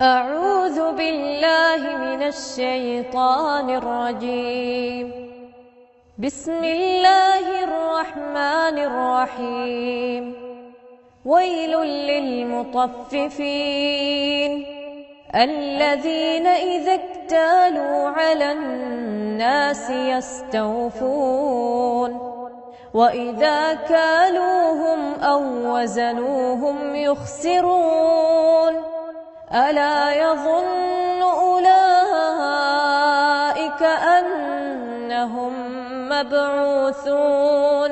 أعوذ بالله من الشيطان الرجيم. بسم الله الرحمن الرحيم. ويل للمطففين الذين إذا اكتالوا على الناس يستوفون وإذا كالوهم أو وزنوهم يخسرون ألا يظن أولئك أنهم مبعوثون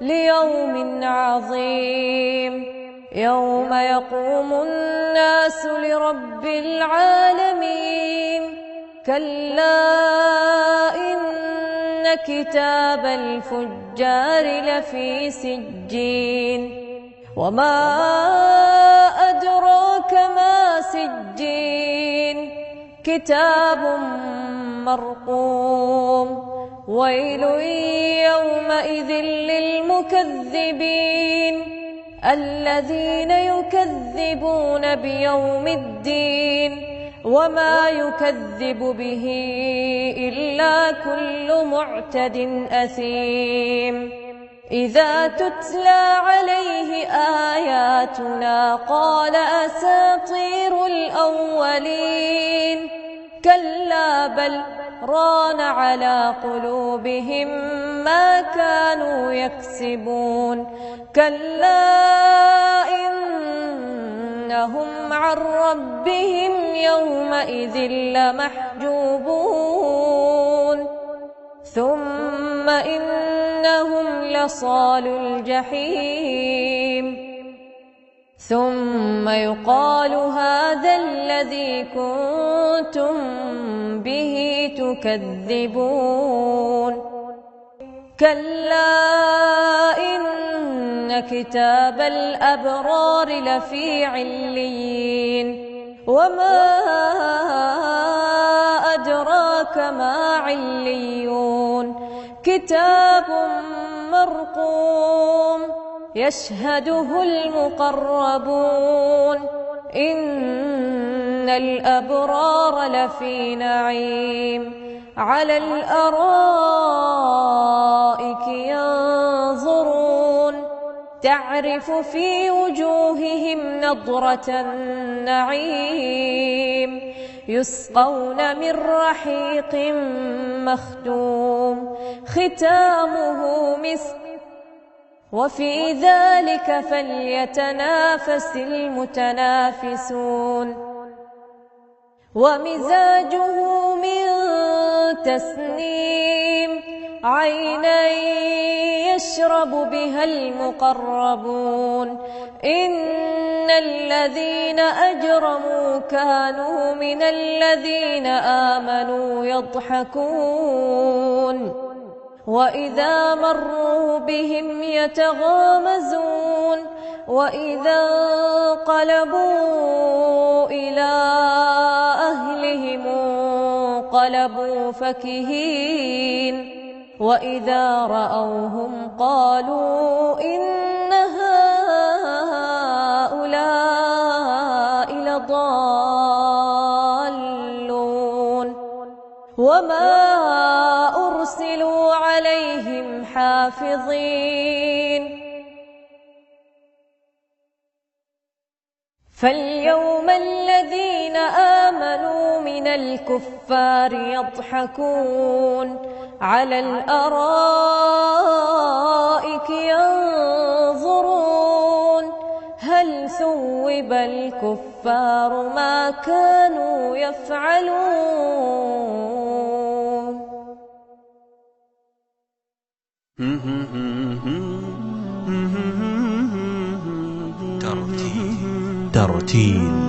ليوم عظيم يوم يقوم الناس لرب العالمين. كلا إن كتاب الفجار لفي سجين وما أدراك ما سجين كتاب مرقوم. ويل يومئذ للمكذبين الذين يكذبون بيوم الدين وما يكذب به إلا كل معتد أثيم. إذا تتلى عليه آياتنا قال أساطير الأولين. كلا بل ران على قلوبهم ما كانوا يكسبون. كلا إنهم عن ربهم يومئذ لمحجوبون ثم إنهم لصالو الجحيم. ثم يقال هذا الذي كنتم به تكذبون. كلا إن كتاب الأبرار لفي عليين وما أدراك ما عليون. كتاب مرقوم يشهده المقربون. إن الأبرار لفي نعيم على الأرائك ينظرون تعرف في وجوههم نضرة النعيم يسقون من رحيق مختوم ختامه مسك وفي ذلك فليتنافس المتنافسون. ومزاجه من تسنيم عينا يشرب بها المقربون. إن الذين أجرموا كانوا من الذين آمنوا يضحكون وإذا مروا بهم يتغامزون وإذا انقلبوا إلى أهلهم انقلبوا فكهين وإذا رأوهم قالوا إن هؤلاء لضالون. وما أرسلوا عليهم حافظين. فاليوم الذين آمنوا من الكفار يضحكون على الأرائك ينظرون هل ثوب الكفار ما كانوا يفعلون. ترتيل